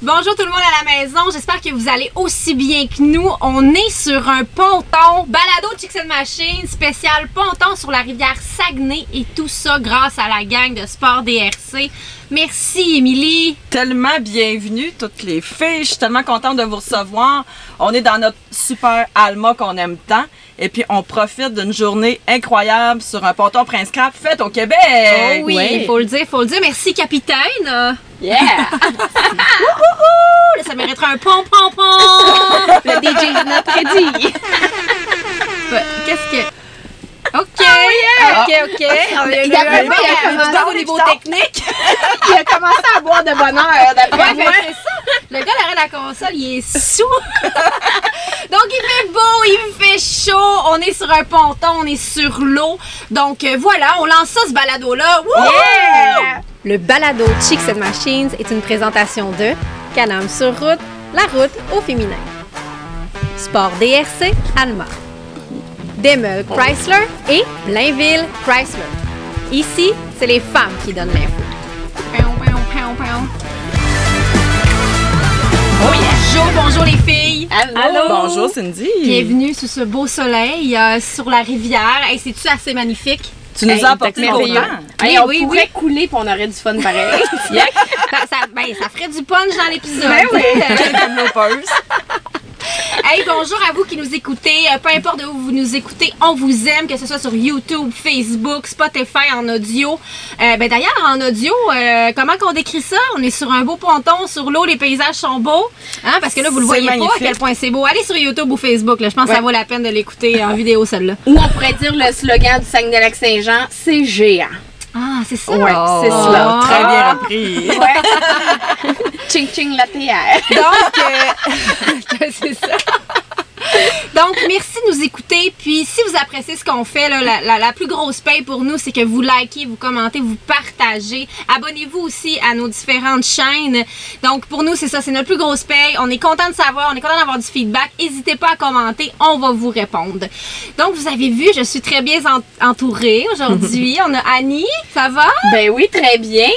Bonjour tout le monde à la maison, j'espère que vous allez aussi bien que nous. On est sur un ponton, balado Chicks and Machines, spécial ponton sur la rivière Saguenay et tout ça grâce à la gang de Sport DRC. Merci Émilie. Tellement bienvenue toutes les filles, je suis tellement contente de vous recevoir. On est dans notre super Alma qu'on aime tant et puis on profite d'une journée incroyable sur un ponton Prince Crab fait au Québec. Oh oui, il faut le dire, Merci capitaine. Yeah! Ça mériterait un pom-pom-pom. Le DJ is not ready. Qu'est-ce que... OK, Oh, yeah. OK. Il a commencé au niveau technique. Il a commencé à boire de bonne heure, d'après moi. C'est ça. Le gars derrière la console, il est sous. Donc, il fait beau, il fait chaud. On est sur un ponton, on est sur l'eau. Donc, voilà, on lance ça, ce balado-là. Yeah! Le balado Chicks and Machines est une présentation de Canam sur route, la route au féminin. Sport DRC, Alma. Demel Chrysler et Blainville Chrysler. Ici, c'est les femmes qui donnent l'info. Bonjour les filles. Allô? Bonjour Cindy. Bienvenue sous ce beau soleil sur la rivière. Hey, c'est-tu assez magnifique? Tu nous as apporté le beau merveilleux. temps. Hey, on pourrait couler puis on aurait du fun pareil. Ça ferait du punch dans l'épisode. Ben oui. Comme nos purses. Hey, bonjour à vous qui nous écoutez. Peu importe de où vous nous écoutez, on vous aime, que ce soit sur YouTube, Facebook, Spotify en audio. D'ailleurs, en audio, comment qu'on décrit ça? On est sur un beau ponton, sur l'eau, les paysages sont beaux. Hein? Parce que là, vous le voyez magnifique. pas à quel point c'est beau. Allez sur YouTube ou Facebook. Là. Je pense que ça vaut la peine de l'écouter en vidéo, celle-là. Ou on pourrait dire le slogan du Saguenay-Lac-Saint-Jean, c'est géant. Ah, c'est ça? Ouais, c'est cela. Très bien repris. Ouais. Ching ching la PR. Donc, c'est ça. Donc, merci de nous écouter. Puis, si vous appréciez ce qu'on fait, là, la plus grosse paye pour nous, c'est que vous likez, vous commentez, vous partagez. Abonnez-vous aussi à nos différentes chaînes. Donc, pour nous, c'est ça, c'est notre plus grosse paye. On est content de savoir, on est content d'avoir du feedback. N'hésitez pas à commenter, on va vous répondre. Donc, vous avez vu, je suis très bien entourée aujourd'hui. On a Annie, ça va? Ben oui, très bien.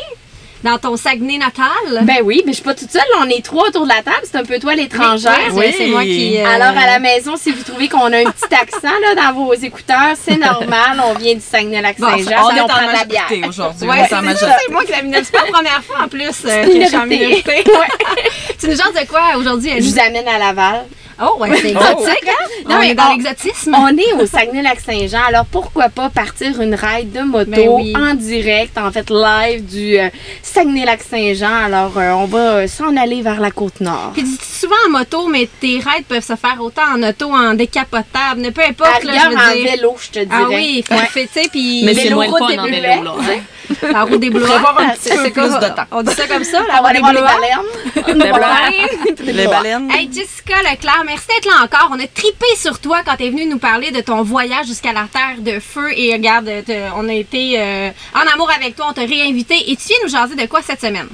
Dans ton Saguenay natal? Ben oui, mais je suis pas toute seule. On est trois autour de la table. C'est un peu toi l'étrangère. Oui, c'est moi qui... Alors, à la maison, si vous trouvez qu'on a un petit accent là, dans vos écouteurs, c'est normal. On vient du Saguenay-Lac-Saint-Jean. On est on prend en de la bière. majorité aujourd'hui. Ouais, On est en majorité. c'est moi qui la minorité. C'est pas la première fois en plus que je suis en minorité. Tu nous jases de quoi aujourd'hui, Je Annie? vous amène à Laval. Oh, ouais, c'est exotique, hein? Non, On mais est dans l'exotisme. On est au Saguenay-Lac-Saint-Jean, alors pourquoi pas partir une ride de moto Ben oui. en direct, en fait live du Saguenay-Lac-Saint-Jean. Alors on va s'en aller vers la Côte-Nord. Puis tu dis souvent en moto, mais tes rides peuvent se faire autant en auto, en décapotable, peu À importe, là, rigueur, je veux en dire. vélo, je te dirais. Ah oui, il faut le faire, tu sais, puis... Mais c'est Vélo, moins le route fun des en bleuets. vélo, là. hein? La route des blouards. Faut avoir un petit peu C'est plus quoi, de temps. On dit ça comme ça, la On va route aller des voir les blouards. baleines. Les baleines. Hey Jessica Leclerc, merci d'être là encore. On a trippé sur toi quand t'es venue nous parler de ton voyage jusqu'à la Terre de Feu. Et regarde, on a été en amour avec toi, on t'a réinvité. Et tu viens nous jaser de quoi cette semaine?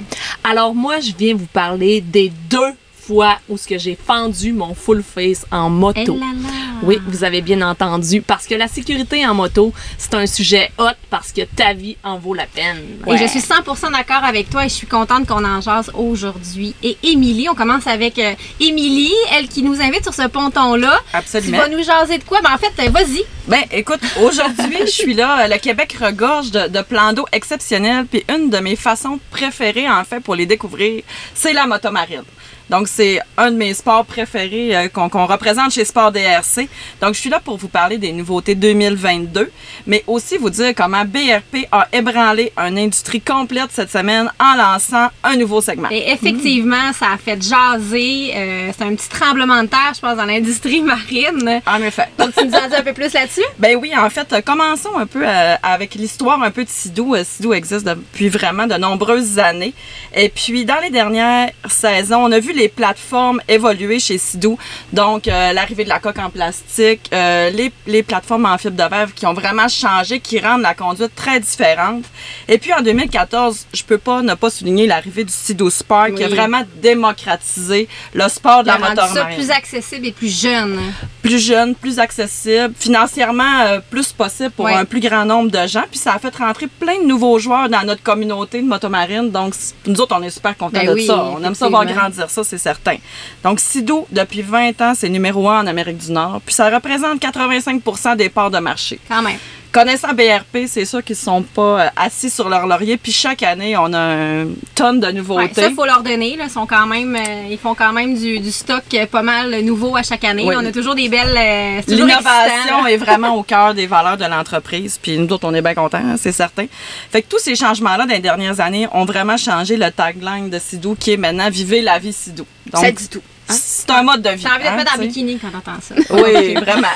Alors moi, je viens vous parler des 2 fois où ce que j'ai fendu mon full face en moto. Eh là là. Oui, vous avez bien entendu. Parce que la sécurité en moto, c'est un sujet hot parce que ta vie en vaut la peine. Et je suis 100% d'accord avec toi et je suis contente qu'on en jase aujourd'hui. Et Émilie, on commence avec Émilie, elle qui nous invite sur ce ponton-là. Absolument. Tu vas nous jaser de quoi? Ben en fait, vas-y. Ben, écoute, aujourd'hui, je suis là. Le Québec regorge de plans d'eau exceptionnels. Puis une de mes façons préférées, en fait, pour les découvrir, c'est la motomarine. Donc, c'est un de mes sports préférés qu'on représente chez Sport DRC. Donc, je suis là pour vous parler des nouveautés 2022, mais aussi vous dire comment BRP a ébranlé une industrie complète cette semaine en lançant un nouveau segment. Et effectivement, ça a fait jaser. C'est un petit tremblement de terre, je pense, dans l'industrie marine. En effet. Donc, tu nous en dis un peu plus là-dessus? Ben oui, en fait, commençons un peu avec l'histoire un peu de Sea-Doo. Sea-Doo existe depuis vraiment de nombreuses années. Et puis, dans les dernières saisons, on a vu les plateformes évoluer chez Sea-Doo. Donc, l'arrivée de la coque en plastique, les plateformes en fibre de verre qui ont vraiment changé, qui rendent la conduite très différente. Et puis, en 2014, je peux pas ne pas souligner l'arrivée du Sea-Doo Spark qui a vraiment démocratisé le sport de la Il a rendu ça motomarine. plus accessible et plus jeune. plus jeune, plus accessible, financièrement plus possible pour un plus grand nombre de gens. Puis ça a fait rentrer plein de nouveaux joueurs dans notre communauté de motomarine. Donc, nous autres, on est super contents de ça. On aime ça voir grandir ça, c'est certain. Donc, Sea-Doo, depuis 20 ans, c'est numéro 1 en Amérique du Nord. Puis ça représente 85% des parts de marché. Quand même. Connaissant BRP, c'est sûr qu'ils ne sont pas assis sur leur laurier. Puis chaque année, on a une tonne de nouveautés. Ouais, ça, il faut leur donner. Là. Ils font quand même du stock pas mal nouveau à chaque année. Oui. On a toujours des belles... L'innovation est vraiment au cœur des valeurs de l'entreprise. Puis nous autres, on est bien contents, hein, c'est certain. Fait que tous ces changements-là dans les dernières années ont vraiment changé le tagline de Sea-Doo qui est maintenant « Vivez la vie Sea-Doo ». Ça dit tout. Hein? C'est un mode de vie. J'ai envie de mettre en bikini quand t'entends ça. Oui, vraiment.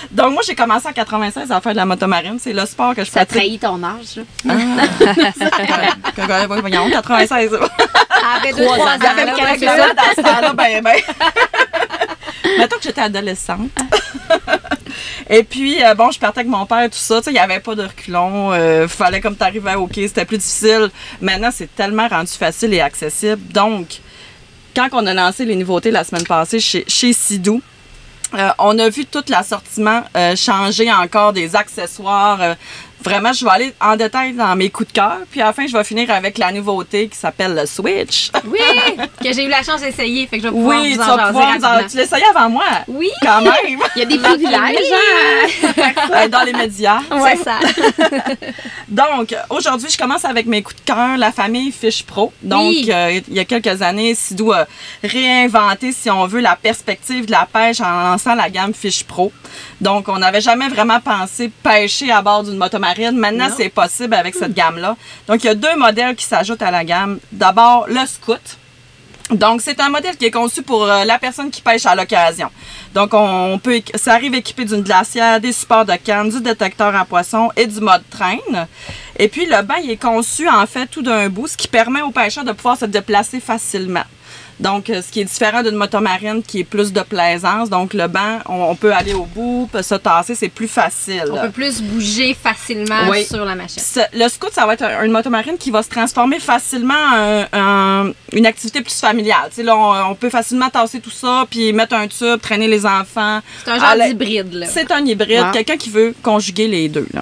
Donc, moi, j'ai commencé en 96 à faire de la motomarine. C'est le sport que je pratique. Ça trahit ton âge, là. Voyons, 96. Avec 3 ans. J'avais pas de ça dans ce temps-là, ben. Mettons que j'étais adolescente. Et puis, bon, je partais avec mon père, tout ça. Tu sais, il n'y avait pas de reculons. Fallait comme t'arrivais au quai, c'était plus difficile. Maintenant, c'est tellement rendu facile et accessible. Donc, quand on a lancé les nouveautés la semaine passée chez Sea-Doo, on a vu tout l'assortiment changer encore, des accessoires. Vraiment, je vais aller en détail dans mes coups de cœur. Puis à la fin, je vais finir avec la nouveauté qui s'appelle le Switch. Oui, que j'ai eu la chance d'essayer. Fait que je vais pouvoir vous en jaser rapidement. Tu l'as essayé avant moi? Oui. Quand même. Il y a des privilèges dans les médias. C'est ça. Donc, aujourd'hui, je commence avec mes coups de cœur, la famille Fish Pro. Donc, il y a quelques années, Sea-Doo a réinventé, si on veut, la perspective de la pêche en lançant la gamme Fish Pro. Donc, on n'avait jamais vraiment pensé pêcher à bord d'une motomarine. Maintenant, c'est possible avec cette gamme-là. Donc, il y a 2 modèles qui s'ajoutent à la gamme. D'abord, le Scout. Donc, c'est un modèle qui est conçu pour la personne qui pêche à l'occasion. Donc, ça arrive équipé d'une glacière, des supports de canne, du détecteur à poissons et du mode train. Et puis, le banc, il est conçu, en fait, tout d'un bout, ce qui permet aux pêcheurs de pouvoir se déplacer facilement. Donc, ce qui est différent d'une motomarine qui est plus de plaisance. Donc, le banc, on peut aller au bout, peut se tasser, c'est plus facile. On peut plus bouger facilement sur la machine. Le Scout, ça va être une motomarine qui va se transformer facilement en une activité plus familiale. Tu sais, là, on peut facilement tasser tout ça, puis mettre un tube, traîner les enfants. C'est un genre d'hybride, là. C'est un hybride. Quelqu'un qui veut conjuguer les deux, là.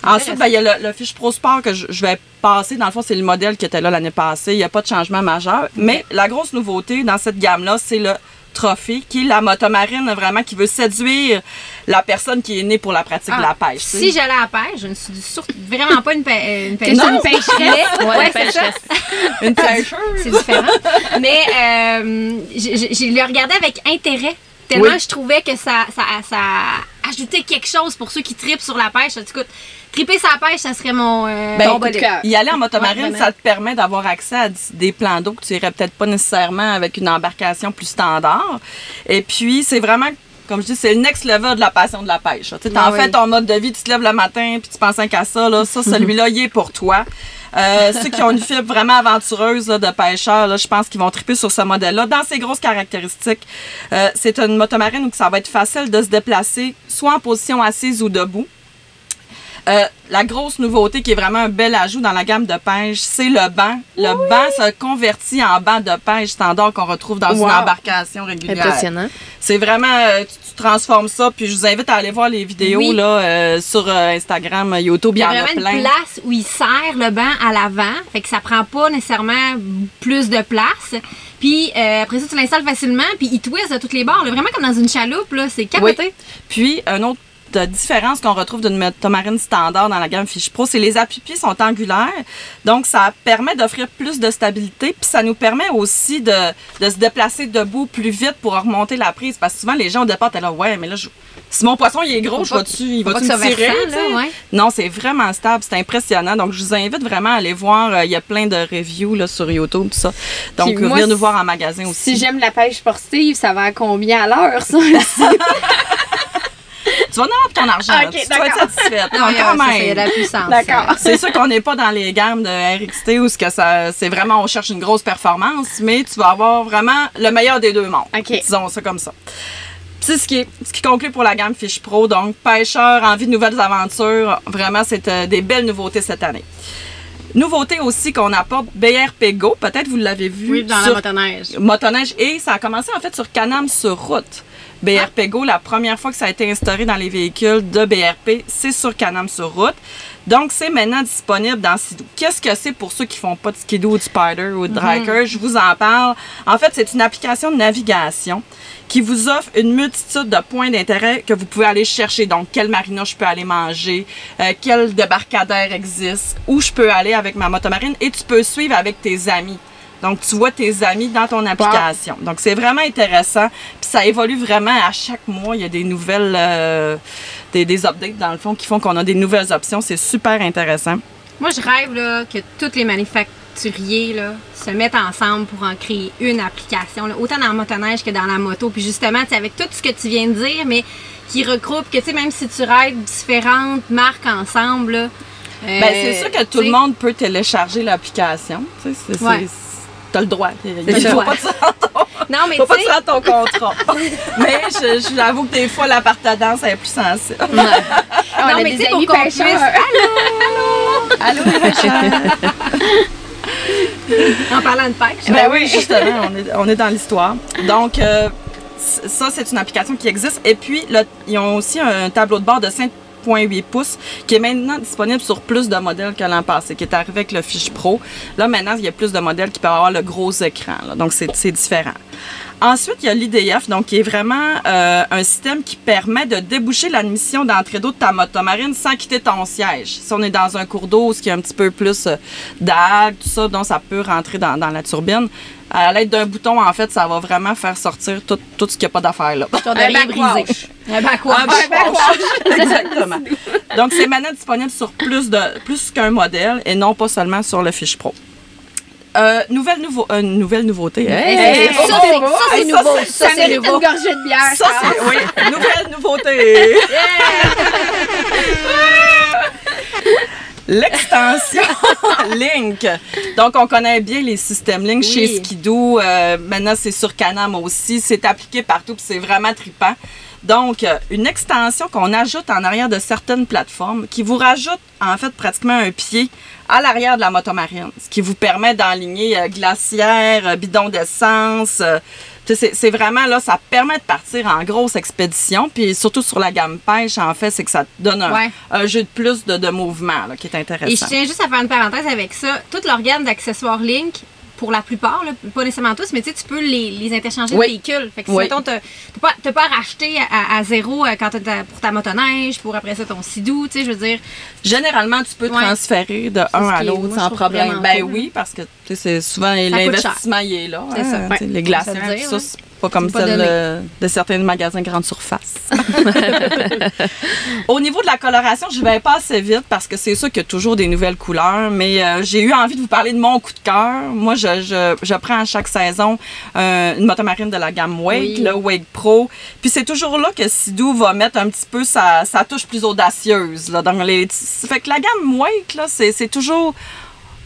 Ensuite, il y a le Fish Pro Sport que je vais passer. Dans le fond, c'est le modèle qui était là l'année passée. Il n'y a pas de changement majeur. Mais la grosse nouveauté dans cette gamme-là, c'est le Trophy, qui est la motomarine vraiment qui veut séduire la personne qui est née pour la pratique de la pêche. Si j'allais à la pêche, je ne suis vraiment pas une pêcheresse. Une pêcheresse. Ouais, c'est ça. Une pêcheuse. C'est différent. Mais je le regardais avec intérêt. Tellement je trouvais que ça ajoutait quelque chose pour ceux qui tripent sur la pêche. Écoute, triper sa pêche, ça serait mon coup de cœur. Y aller en motomarine, ça te permet d'avoir accès à des plans d'eau que tu irais peut-être pas nécessairement avec une embarcation plus standard. Et puis, c'est vraiment, comme je dis, c'est le next level de la passion de la pêche. Tu en fais ton mode de vie, tu te lèves le matin puis tu penses qu'à ça. Là, celui-là, il est pour toi. Ceux qui ont une fibre vraiment aventureuse là, de pêcheurs, là, je pense qu'ils vont triper sur ce modèle-là. Dans ses grosses caractéristiques, c'est une motomarine où ça va être facile de se déplacer, soit en position assise ou debout. La grosse nouveauté qui est vraiment un bel ajout dans la gamme de pêche, c'est le banc. Le banc se convertit en banc de pêche standard qu'on retrouve dans une embarcation régulière. Impressionnant. C'est vraiment, tu transformes ça, puis je vous invite à aller voir les vidéos là, sur Instagram, YouTube, il y en a plein. Il y a vraiment une place où il sert le banc à l'avant, fait que ça prend pas nécessairement plus de place. Puis après ça, tu l'installes facilement, puis il twist de tous les bords. Là, vraiment comme dans une chaloupe, là, c'est capoté. Oui. Puis, un autre de différence qu'on retrouve d'une motomarine standard dans la gamme Fish Pro, c'est les appuis-pieds sont angulaires. Donc, ça permet d'offrir plus de stabilité. Puis, ça nous permet aussi de se déplacer debout plus vite pour remonter la prise. Parce que souvent, les gens, au départ, t'es là, ouais, mais là, si mon poisson, il est gros, il va-tu me tirer? Non, c'est vraiment stable. C'est impressionnant. Donc, je vous invite vraiment à aller voir. Il y a plein de reviews là, sur YouTube, tout ça. Donc, venir nous voir en magasin aussi. Si j'aime la pêche sportive, ça va à combien à l'heure, ça? Tu vas en avoir ton argent. Okay, tu vas être satisfaite. Non, quand même. Il y a de la puissance. D'accord. C'est sûr qu'on n'est pas dans les gammes de RXT où c'est vraiment, on cherche une grosse performance, mais tu vas avoir vraiment le meilleur des deux mondes. Okay. Disons ça comme ça. C'est ce qui conclut pour la gamme Fish Pro. Donc, pêcheurs, envie de nouvelles aventures. Vraiment, c'est des belles nouveautés cette année. Nouveauté aussi qu'on apporte, BRP Go, peut-être vous l'avez vu. Oui, dans la motoneige. Motoneige, et ça a commencé en fait sur Canam-sur-Route. BRP Go, la première fois que ça a été instauré dans les véhicules de BRP, c'est sur Canam-sur-Route. Donc, c'est maintenant disponible dans Sea-Doo. Qu'est-ce que c'est pour ceux qui font pas de Ski-Doo ou de Spider ou de Ryker? Je vous en parle. En fait, c'est une application de navigation qui vous offre une multitude de points d'intérêt que vous pouvez aller chercher. Donc, quelle marina je peux aller manger, quel débarcadère existe, où je peux aller avec ma motomarine, et tu peux suivre avec tes amis. Donc, tu vois tes amis dans ton application. Wow. Donc, c'est vraiment intéressant. Puis, ça évolue vraiment à chaque mois. Il y a des nouvelles, des updates, dans le fond, qui font qu'on a des nouvelles options. C'est super intéressant. Moi, je rêve là, que tous les manufacturiers là, se mettent ensemble pour en créer une application, là, autant dans la motoneige que dans la moto. Puis, justement, avec tout ce que tu viens de dire, mais qui regroupe, que tu sais, même si tu rêves différentes marques ensemble, là, ben, c'est sûr que tout le monde peut télécharger l'application. Tu sais, t'as le droit. Il faut pas te faut pas te rendre ton contrat. Mais j'avoue que des fois, la part de danse elle est plus sensible. Non, mais tu sais, pour qu'on puisse... Allô, les pêcheurs! En parlant de pêche. Ben oui, justement, on est dans l'histoire. Donc, ça, c'est une application qui existe. Et puis, là, ils ont aussi un tableau de bord de 5,8 pouces qui est maintenant disponible sur plus de modèles que l'an passé, qui est arrivé avec le Fiche Pro. Là, maintenant, il y a plus de modèles qui peuvent avoir le gros écran. Là, donc, c'est différent. Ensuite, il y a l'IDF, donc qui est vraiment un système qui permet de déboucher l'admission d'entrée d'eau de ta motomarine sans quitter ton siège. Si on est dans un cours d'eau où il y a un petit peu plus d'algues, tout ça, donc ça peut rentrer dans la turbine. À l'aide d'un bouton, en fait, ça va vraiment faire sortir tout ce qu'il n'y a pas d'affaire là. Ton oreiller brisé. Un backwash. Exactement. Donc, c'est maintenant disponible sur plus qu'un modèle et non pas seulement sur le Fiche Pro. Nouvelle nouveauté. Ça, c'est nouveau. Ça mérite une gorgée de bière. Ça, c'est, oui, nouvelle nouveauté. L'extension Link. Donc, on connaît bien les systèmes Link chez Ski-Doo. Maintenant, c'est sur Can-Am aussi. C'est appliqué partout, puis c'est vraiment trippant. Donc, une extension qu'on ajoute en arrière de certaines plateformes qui vous rajoute, en fait, pratiquement un pied à l'arrière de la motomarine, ce qui vous permet d'enligner glacière, bidon d'essence. C'est vraiment, là, ça permet de partir en grosse expédition. Puis surtout sur la gamme pêche, en fait, c'est que ça te donne un jeu de plus de mouvement là, qui est intéressant. Et je tiens juste à faire une parenthèse avec ça. Toute l'organe d'accessoires Link, pour la plupart, là, pas nécessairement tous, mais tu peux les interchanger de véhicules. Fait que si, mettons, t'as pas à racheter à zéro quand pour ta motoneige, pour après ça ton Sea-Doo, tu sais, je veux dire. Généralement, tu peux transférer de un à l'autre sans problème. Ben oui, parce que c'est souvent l'investissement il est là. C'est ça. Les glaciers, tout ça, c'est pas comme celle de certains magasins grande surface. Au niveau de la coloration, je vais pas assez vite parce que c'est sûr qu'il y a toujours des nouvelles couleurs, mais j'ai eu envie de vous parler de mon coup de cœur. Moi, je prends à chaque saison une motomarine de la gamme Wake, le Wake Pro. Puis c'est toujours là que Sea-Doo va mettre un petit peu sa touche plus audacieuse. Là, fait que la gamme Wake, là, c'est toujours...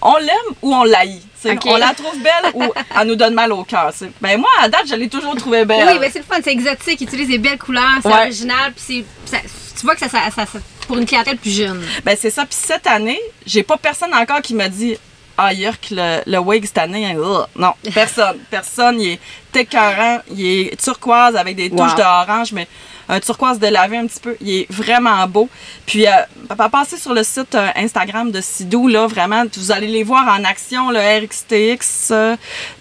On l'aime ou on l'haït. On la trouve belle ou elle nous donne mal au cœur. Ben moi, à date, je l'ai toujours trouvée belle. Oui, ben c'est le fun, c'est exotique, il utilise des belles couleurs, c'est original, puis tu vois que ça pour une clientèle plus jeune. Ben c'est ça, puis cette année, j'ai pas personne encore qui m'a dit ailleurs que le Wake cette année, non, personne, il est écœurant, il est turquoise avec des touches d'orange, mais un turquoise de lavé un petit peu. Il est vraiment beau. Puis, passez sur le site Instagram de Sea-Doo, là, vraiment, vous allez les voir en action, le RXTX,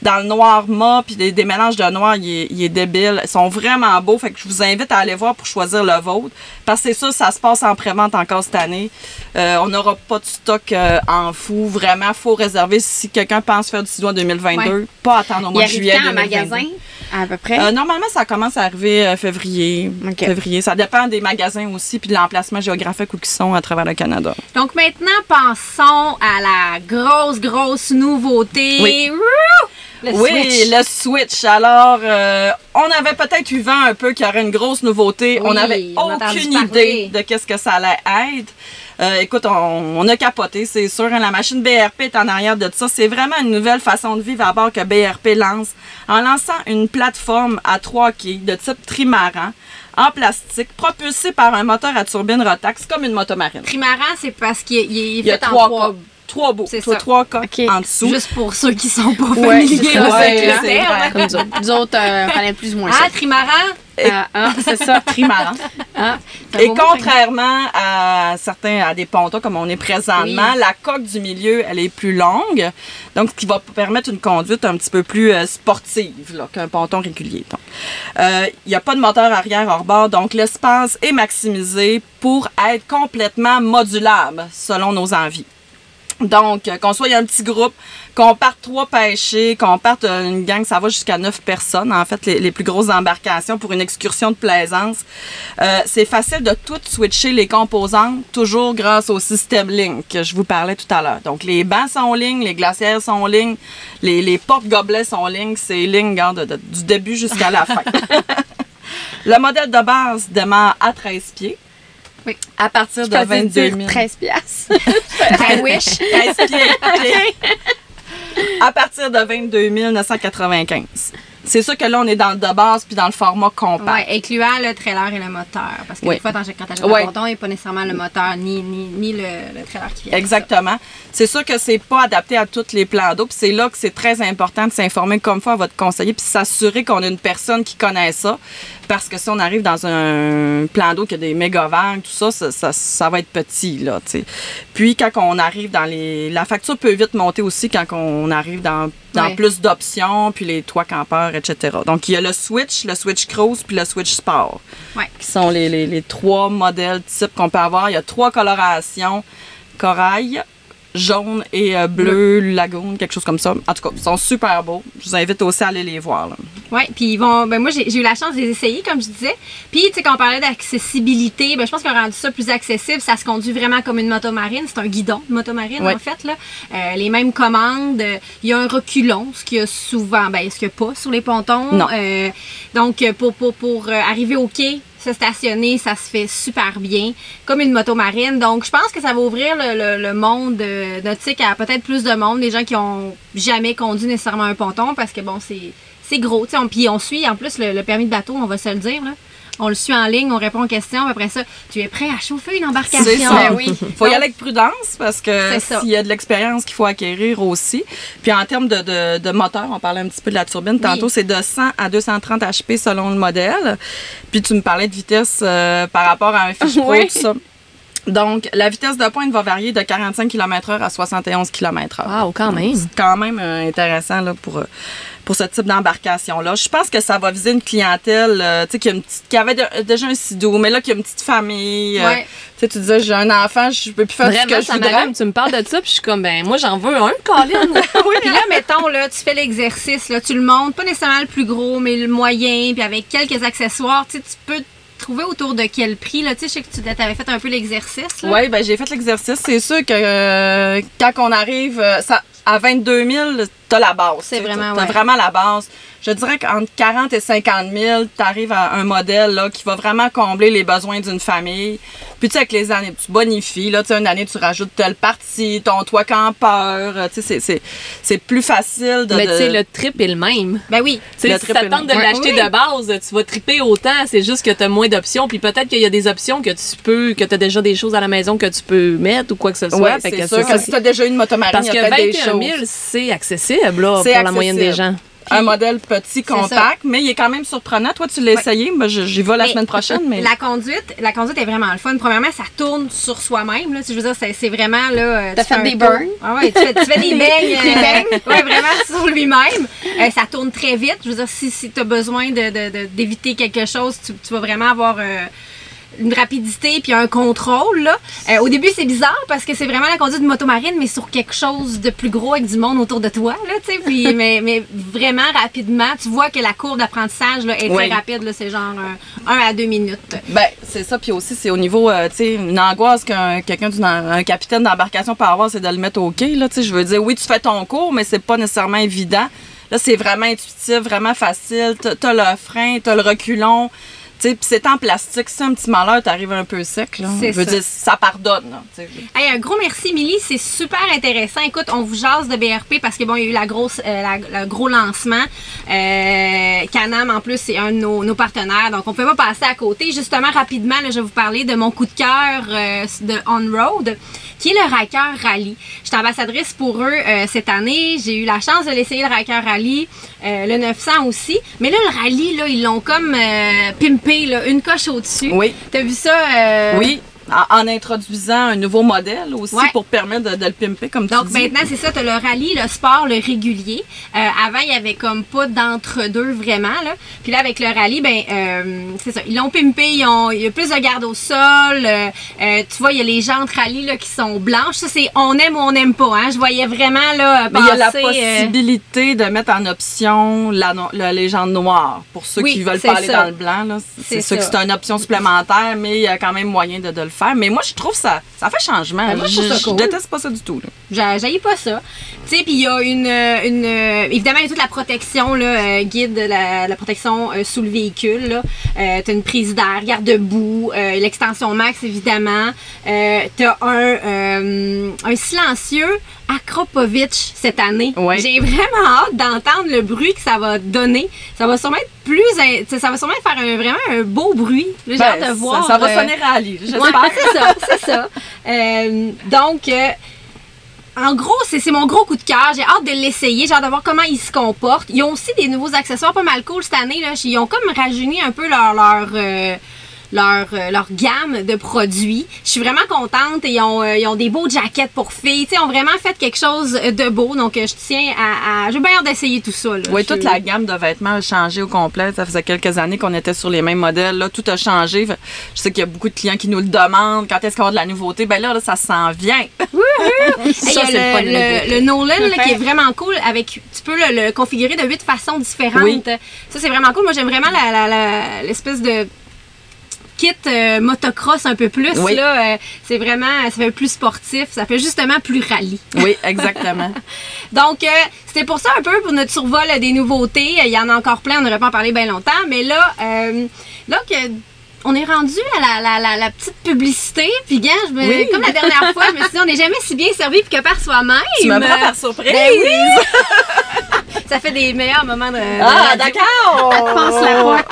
dans le noir mat, puis des mélanges de noir, il est débile. Ils sont vraiment beaux. Fait que je vous invite à aller voir pour choisir le vôtre. Parce que c'est ça, ça se passe en pré-vente encore cette année. On n'aura pas de stock en fou. Vraiment, il faut réserver si quelqu'un pense faire du Sea-Doo en 2022. Pas attendre au mois de juillet 2022. Magasin, à peu près? Normalement, ça commence à arriver février. Ça dépend des magasins aussi puis de l'emplacement géographique où ils sont à travers le Canada. Donc maintenant, pensons à la grosse nouveauté. Oui. Le Switch. Alors, on avait peut-être eu vent un peu qu'il y aurait une grosse nouveauté. Oui, on n'avait aucune idée de qu'est-ce que ça allait être. Écoute, on a capoté, c'est sûr. La machine BRP est en arrière de ça. C'est vraiment une nouvelle façon de vivre à bord que BRP lance en lançant une plateforme à 3 quais de type trimaran en plastique, propulsée par un moteur à turbine Rotax comme une motomarine. Trimaran, c'est parce qu'il est fait en 3 bouts. C'est Toi, ça. 3 coques Ok. en dessous. Juste pour ceux qui sont pas Ouais, familiers c'est ça, avec c'est le vrai. terme. Comme nous autres. Nous autres, on connaît plus ou moins Ah, ça. trimaran. C'est ça. Trimaran. Ah, Et contrairement à à des pontons comme on est présentement, Oui. la coque du milieu, elle est plus longue, donc ce qui va permettre une conduite un petit peu plus sportive là, qu'un ponton régulier. Il n'y a pas de moteur arrière hors bord, donc l'espace est maximisé pour être complètement modulable selon nos envies. Donc, qu'on soit un petit groupe, qu'on parte 3 pêcher, qu'on parte une gang, ça va jusqu'à 9 personnes, en fait, les plus grosses embarcations pour une excursion de plaisance. C'est facile de tout switcher les composantes, toujours grâce au système Link que je vous parlais tout à l'heure. Donc, les bancs sont Link, les glacières sont Link, les porte-gobelets sont Link, c'est Link regarde, du début jusqu'à la fin. Le modèle de base démarre à 13 pieds. Oui. À partir de 22 000. 13 piastres. I wish. 13 pieds. À partir de 22 995. C'est sûr que là, on est dans le de base puis dans le format compact. Ouais, incluant le trailer et le moteur. Parce que Oui. des fois, quand t'achètes Ouais. un ponton, il n'y a pas nécessairement le moteur ni le trailer qui vient. avec Exactement. C'est sûr que c'est pas adapté à tous les plans d'eau. Puis c'est là que c'est très important de s'informer comme fois à votre conseiller puis s'assurer qu'on a une personne qui connaît ça. Parce que si on arrive dans un plan d'eau qui a des méga vagues, tout ça, ça va être petit, là, tu sais. Puis quand on arrive dans la facture peut vite monter aussi quand on arrive dans Ouais. plus d'options, puis les toits campeurs, etc. Donc, il y a le Switch Cruise, puis le Switch Sport, Ouais. qui sont les 3 modèles types qu'on peut avoir. Il y a 3 colorations, corail, jaune et bleu, lagoon, quelque chose comme ça. En tout cas, ils sont super beaux. Je vous invite aussi à aller les voir, là. Oui, puis ils vont. Ben moi, j'ai eu la chance de les essayer, comme je disais. Puis, tu sais, quand on parlait d'accessibilité, ben je pense qu'on a rendu ça plus accessible. Ça se conduit vraiment comme une motomarine. C'est un guidon de motomarine, Ouais. en fait, là. Les mêmes commandes. Il y a un reculon, ce qu'il y a souvent. Ben, ce qu'il n'y a pas sur les pontons. Non. Donc, pour arriver au quai, se stationner, ça se fait super bien, comme une motomarine. Donc, je pense que ça va ouvrir le monde nautique à peut-être plus de monde, des gens qui ont jamais conduit nécessairement un ponton, parce que bon, c'est gros, tu sais. Puis on suit en plus le permis de bateau, on va se le dire, là. On le suit en ligne, on répond aux questions, puis après ça, tu es prêt à chauffer une embarcation. C'est ça. Ben oui. Faut y aller avec prudence parce que C'est ça. s'il y a de l'expérience qu'il faut acquérir aussi. Puis en termes de moteur, on parlait un petit peu de la turbine. Tantôt, c'est de 100 à 230 HP selon le modèle. Puis tu me parlais de vitesse par rapport à un fiche pro, Oui. tout ça. Donc, la vitesse de pointe va varier de 45 km/h à 71 km/h. Wow, quand même. C'est quand même intéressant là, pour ce type d'embarcation-là. Je pense que ça va viser une clientèle tu sais, qui avait déjà un sidou, mais là, qui a une petite famille. Ouais. Tu sais, tu disais, j'ai un enfant, je peux plus faire ce que Vraiment, je ça voudrais. m'allume. Tu me parles de ça, puis je suis comme, ben, moi, j'en veux un, Colin. Puis là, mettons, là, tu fais l'exercice, là, tu le montes, pas nécessairement le plus gros, mais le moyen, puis avec quelques accessoires, tu sais, tu peux trouver autour de quel prix, là, tu sais, je sais que tu avais fait un peu l'exercice, là. Oui, ben j'ai fait l'exercice. C'est sûr que quand on arrive à 22 000, t'as la base. C'est tu sais, vraiment, t'as ouais. vraiment la base. Je dirais qu'entre 40 et 50 000, t'arrives à un modèle là, qui va vraiment combler les besoins d'une famille. Puis tu sais, avec les années, tu bonifies. Là, tu sais, une année, tu rajoutes telle partie, ton toit campeur. Tu sais, c'est plus facile de... Mais tu sais, le trip est le même. Ben oui. Tu sais, Le si trip ça est tente de le- l'acheter de base, tu vas triper autant. C'est juste que tu as moins d'options. Puis peut-être qu'il y a des options que tu as déjà des choses à la maison que tu peux mettre ou quoi que ce soit. Ouais, Fait c'est que sûr que si t'as déjà une motomarine, Parce il y que a peut-être des 21 000, choses. c'est accessible là, C'est pour la moyenne des accessible. gens. Un modèle petit, ça. compact, mais il est quand même surprenant. Toi, tu l'as essayé. Moi, j'y vais la Mais semaine prochaine. Mais... La conduite est vraiment le fun. Premièrement, ça tourne sur soi-même. Là. Je veux dire, c'est vraiment là. T'as tu fais fait un des tour. burns? Ah ouais, tu fais des beignes. Ouais, vraiment sur lui-même. Ça tourne très vite. Je veux dire, si tu as besoin d'éviter quelque chose, tu vas vraiment avoir une rapidité puis un contrôle. Là. Au début, c'est bizarre parce que c'est vraiment la conduite de motomarine, mais sur quelque chose de plus gros avec du monde autour de toi. Là, tu sais, puis, mais vraiment rapidement, tu vois que la courbe d'apprentissage là, est Oui. très rapide. Là, c'est genre 1 à 2 minutes. Ben, c'est ça. Puis aussi, c'est au niveau, tu sais, une angoisse qu'un capitaine d'embarcation peut avoir, c'est de le mettre au quai. Là, tu sais, je veux dire, oui, tu fais ton cours, mais c'est pas nécessairement évident. Là, c'est vraiment intuitif, vraiment facile. T'as le frein, t'as le reculon. Puis c'est en plastique, c'est un petit malheur, t'arrives un peu sec. Là. C'est Je veux ça. dire, ça pardonne. Là, tu sais. Hey, un gros merci, Émilie. C'est super intéressant. Écoute, on vous jase de BRP parce que bon, il y a eu le gros lancement. Can-Am, en plus, c'est un de nos partenaires. Donc, on ne peut pas passer à côté. Justement, rapidement, là, je vais vous parler de mon coup de cœur de On-Road, qui est le Ryker Rally. Je suis ambassadrice pour eux cette année. J'ai eu la chance de l'essayer, le Ryker Rally, le 900 aussi. Mais là, le rallye, là, ils l'ont comme pimpé, là, une coche au-dessus. Oui. T'as vu ça? Oui. En introduisant un nouveau modèle aussi pour permettre de le pimper, comme tu dis. Donc maintenant, c'est ça, tu as le rallye, le sport, le régulier. Avant, il n'y avait comme pas d'entre-deux vraiment. Là. Puis là, avec le rallye, c'est ça. Ils l'ont pimpé, il y a plus de garde au sol. Tu vois, il y a les jantes rallye là, qui sont blanches. Ça, c'est on aime ou on n'aime pas. Hein. Je voyais vraiment là, passer... Mais il y a la possibilité de mettre en option la légende noire. Pour ceux qui veulent pas aller dans le blanc. Là. C'est sûr que c'est une option supplémentaire, mais il y a quand même moyen de le faire. Mais moi, je trouve ça fait changement. Moi, je déteste pas ça du tout. J'haïs pas ça. Tu sais, puis il y a évidemment, il y a toute la protection, là, guide, la protection sous le véhicule. Là. T'as une prise d'air, garde-boue, l'extension max, évidemment. T'as un silencieux Akrapovic cette année. Ouais. J'ai vraiment hâte d'entendre le bruit que ça va donner. Ça va sûrement être ça va sûrement faire vraiment un beau bruit. J'ai hâte de voir. Ça va sonner rallye, j'espère. Ouais, c'est ça. Donc, en gros, c'est mon gros coup de cœur. J'ai hâte de l'essayer. J'ai hâte de voir comment il se comporte. Ils ont aussi des nouveaux accessoires pas mal cool cette année. Là. Ils ont comme rajeuni un peu leur gamme de produits. Je suis vraiment contente. Ils ont des beaux jackets pour filles. Ils ont vraiment fait quelque chose de beau. Donc, je tiens à j'ai bien hâte d'essayer tout ça. Là. Oui, toute la gamme de vêtements a changé au complet. Ça faisait quelques années qu'on était sur les mêmes modèles. Là, tout a changé. Je sais qu'il y a beaucoup de clients qui nous le demandent. Quand est-ce qu'on a de la nouveauté? Ben là, ça s'en vient. Ça, il y a le Nolan là, qui est vraiment cool. Tu peux le configurer de 8 façons différentes. Oui. Ça, c'est vraiment cool. Moi, j'aime vraiment l'espèce de kit motocross un peu plus. Oui. Là, c'est vraiment, ça fait plus sportif, ça fait justement plus rallye. Oui, exactement. Donc, c'était pour ça un peu, pour notre survol des nouveautés. Il y en a encore plein, on n'aurait pas en parlé bien longtemps, mais là, on est rendu à la petite publicité, puis gars, comme la dernière fois, je me suis dit, on n'est jamais si bien servi que par soi-même. Tu me prends par surprise! Ben oui. Ça fait des meilleurs moments de d'accord! Pense la fois.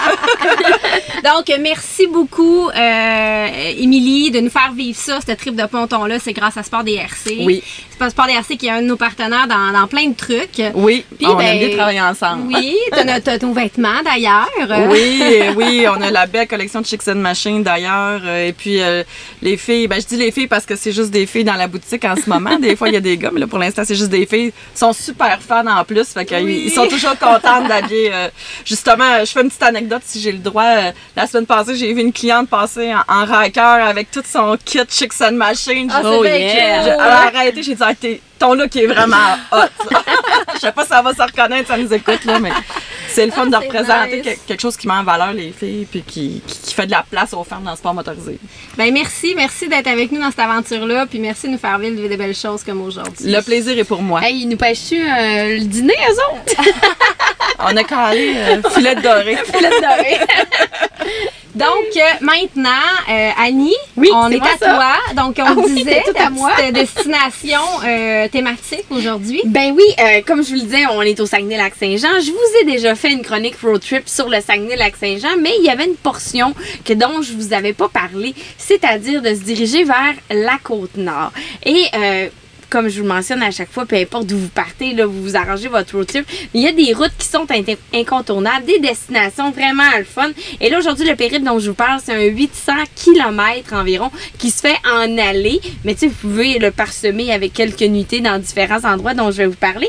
Donc, merci beaucoup, Émilie, de nous faire vivre ça, cette trip de ponton-là. C'est grâce à Sport DRC. Oui. Sport DRC qui est un de nos partenaires dans plein de trucs. Oui, puis, on aime bien travailler ensemble. Oui, t'as nos vêtements d'ailleurs. Oui, on a la belle collection de Chicks and Machines d'ailleurs. Et puis, les filles, je dis les filles parce que c'est juste des filles dans la boutique en ce moment. Des fois, il y a des gars, mais là, pour l'instant, c'est juste des filles. Ils sont super fans en plus. Fait qu'ils sont toujours contentes d'habiller. Justement, je fais une petite anecdote si j'ai le droit. La semaine passée, j'ai vu une cliente passer en Ryker avec tout son kit Chicks and Machines. J'ai arrêté, j'ai dit, ton look est vraiment hot. Je sais pas si ça va se reconnaître, ça nous écoute, là, mais c'est le fun de représenter quelque chose qui met en valeur les filles puis qui fait de la place aux femmes dans le sport motorisé. Ben merci d'être avec nous dans cette aventure-là, puis merci de nous faire vivre des belles choses comme aujourd'hui. Le plaisir est pour moi. Hey, ils nous pêchent-tu le dîner, eux autres? On a calé filet de doré. Filet de doré. Donc, maintenant, Annie, on est à toi. Donc, on disait ta petite destination thématique aujourd'hui. Ben oui, comme je vous le disais, on est au Saguenay-Lac-Saint-Jean. Je vous ai déjà fait une chronique road trip sur le Saguenay-Lac-Saint-Jean, mais il y avait une portion dont je vous avais pas parlé, c'est-à-dire de se diriger vers la Côte-Nord. Et comme je vous le mentionne à chaque fois, peu importe d'où vous partez, là, vous arrangez votre road trip, il y a des routes qui sont incontournables, des destinations vraiment le fun. Et là, aujourd'hui, le périple dont je vous parle, c'est un 800 km environ qui se fait en allée. Mais tu sais, vous pouvez le parsemer avec quelques nuitées dans différents endroits dont je vais vous parler.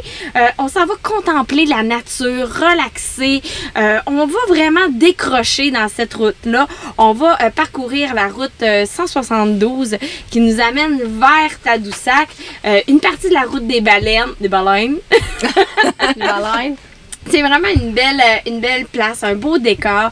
On s'en va contempler la nature, relaxer. On va vraiment décrocher dans cette route-là. On va parcourir la route 172 qui nous amène vers Tadoussac. Une partie de la route des baleines. Des baleines. C'est vraiment une belle place, un beau décor.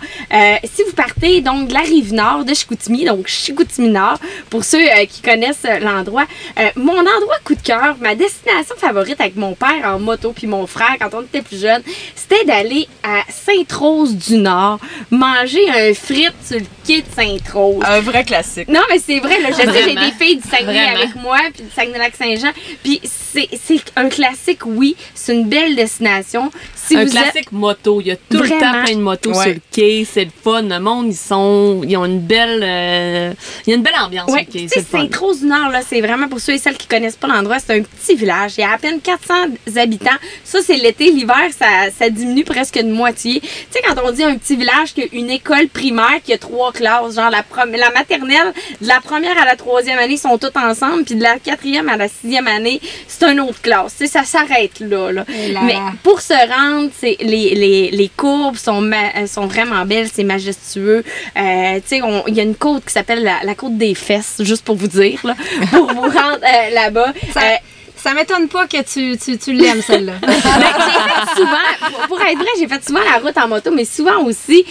Si vous partez donc de la rive nord de Chicoutimi, donc Chicoutimi-Nord, pour ceux qui connaissent l'endroit, mon endroit coup de cœur, ma destination favorite avec mon père en moto puis mon frère quand on était plus jeune, c'était d'aller à Sainte-Rose-du-Nord, manger un frite sur le quai de Sainte-Rose. Un vrai classique. Non, mais c'est vrai, là, je sais, j'ai des filles du Saguenay avec moi, puis du Saguenay-Lac-Saint-Jean, puis c'est un classique, oui, c'est une belle destination. Si vous êtes... classique moto. Il y a tout le Vraiment. temps plein de motos sur le quai. C'est le fun. Le monde, ils ont une belle... il y a une belle ambiance Ouais, sur le quai. tu C'est sais, le fun. Saint-Rose-du-Nord, là, c'est vraiment pour ceux et celles qui connaissent pas l'endroit, c'est un petit village. Il y a à peine 400 habitants. Ça, c'est l'été. L'hiver, ça diminue presque de moitié. Tu sais, quand on dit un petit village qui a une école primaire qui a 3 classes, genre la maternelle, de la première à la 3e année, sont toutes ensemble, puis de la 4e à la 6e année, c'est une autre classe. Tu sais, ça s'arrête là. Et là. Mais pour se rendre, les courbes sont vraiment belles, c'est majestueux. Tu sais, il y a une côte qui s'appelle la côte des fesses, juste pour vous dire, là, pour vous rendre là-bas. Ça m'étonne pas que tu l'aimes, celle-là. J'ai fait souvent, pour être vrai, j'ai fait souvent la route en moto, mais souvent aussi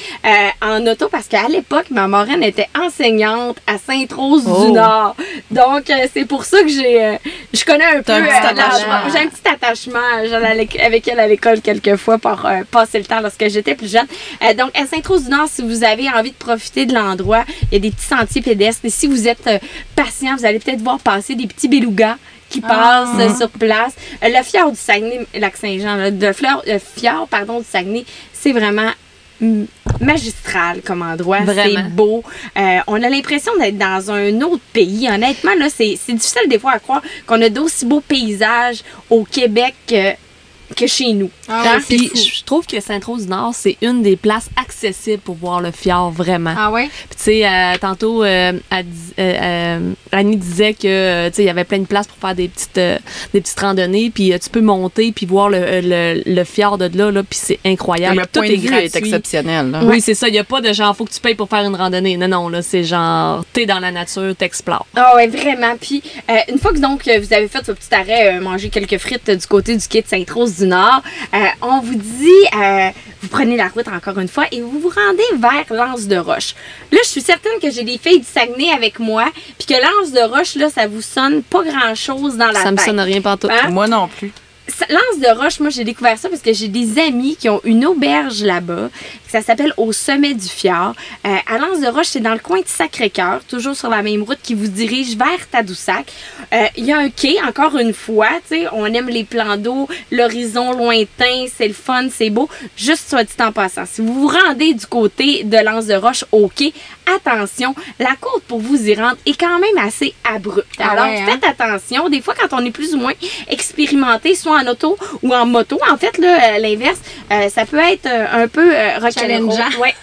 en auto, parce qu'à l'époque, ma marraine était enseignante à Sainte-Rose-du-Nord. Donc, c'est pour ça que je connais un peu. un petit attachement. J'ai un petit attachement. J'allais avec elle à l'école quelques fois pour passer le temps lorsque j'étais plus jeune. Donc, à Sainte-Rose-du-Nord, si vous avez envie de profiter de l'endroit, il y a des petits sentiers pédestres. Et si vous êtes patient, vous allez peut-être voir passer des petits belugas qui passent sur place. Le fjord du Saguenay-Lac-Saint-Jean, le fjord du Saguenay, c'est vraiment magistral comme endroit. Vraiment. C'est beau. On a l'impression d'être dans un autre pays. Honnêtement, là, c'est difficile des fois à croire qu'on a d'aussi beaux paysages au Québec que chez nous. Ah, Puis je trouve que Sainte-Rose-du-Nord, c'est une des places accessibles pour voir le fjord, vraiment. Ah ouais? Puis tu sais, tantôt, Annie disait que tu sais, il y avait plein de places pour faire des petites randonnées, puis tu peux monter puis voir le fjord de là, puis c'est incroyable. Le Tout point de vue gratuit. est exceptionnel. Là. Oui, c'est ça. Il n'y a pas de genre, faut que tu payes pour faire une randonnée. Non, là, c'est genre, t'es dans la nature, t'explores. Ah ouais, vraiment. Puis une fois que donc vous avez fait votre petit arrêt, manger quelques frites du côté du quai de Sainte-Rose-du-Nord, on vous dit, vous prenez la route encore une fois et vous vous rendez vers l'Anse de Roche. Là, je suis certaine que j'ai des filles du Saguenay avec moi, puis que l'Anse de Roche, là, ça vous sonne pas grand-chose dans la tête. Ça me sonne rien partout. Hein? Moi non plus. L'Anse de Roche, moi, j'ai découvert ça parce que j'ai des amis qui ont une auberge là-bas. Ça s'appelle Au Sommet du Fjord. À l'Anse de Roche, c'est dans le coin de Sacré-Cœur, toujours sur la même route qui vous dirige vers Tadoussac. Il y a un quai, encore une fois. Tu sais, on aime les plans d'eau, l'horizon lointain, c'est le fun, c'est beau. Juste soit dit en passant, si vous vous rendez du côté de l'Anse de Roche au quai, attention, la côte pour vous y rendre est quand même assez abrupte. Ah Alors, ouais, faites attention. Des fois, quand on est plus ou moins expérimenté, soit en auto ou en moto, en fait, là, l'inverse, ça peut être un peu challengeant. Ouais.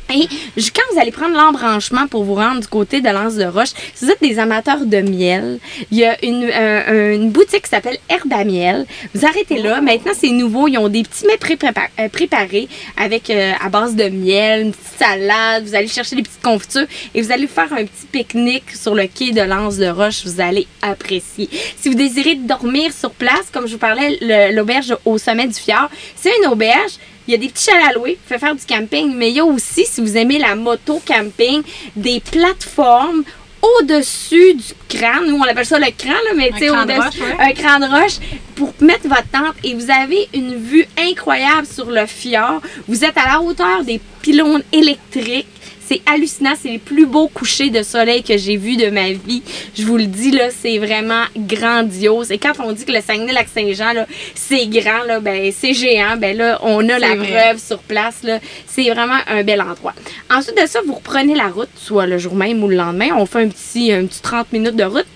Et quand vous allez prendre l'embranchement pour vous rendre du côté de l'Anse de Roche, si vous êtes des amateurs de miel, il y a une boutique qui s'appelle Herbe à miel. Vous arrêtez là. Maintenant, c'est nouveau. Ils ont des petits mets préparés avec à base de miel, une petite salade. Vous allez chercher des petites confitures et vous allez faire un petit pique-nique sur le quai de l'Anse de Roche. Vous allez apprécier. Si vous désirez dormir sur place, comme je vous parlais, l'auberge Au Sommet du Fjord, c'est une auberge. Il y a des petits chalets à louer, vous pouvez faire du camping, mais il y a aussi, si vous aimez la moto camping, des plateformes au-dessus du crâne. Nous, on appelle ça le crâne, là, mais tu sais, au-dessus, un crâne de roche pour mettre votre tente et vous avez une vue incroyable sur le fjord. Vous êtes à la hauteur des pylônes électriques. C'est hallucinant, c'est les plus beaux couchers de soleil que j'ai vus de ma vie. Je vous le dis, là, c'est vraiment grandiose. Et quand on dit que le Saguenay-Lac-Saint-Jean, là, c'est grand, là, ben, c'est géant, ben là, on a la preuve sur place, là. C'est vraiment un bel endroit. Ensuite de ça, vous reprenez la route, soit le jour même ou le lendemain. On fait un petit 30 minutes de route.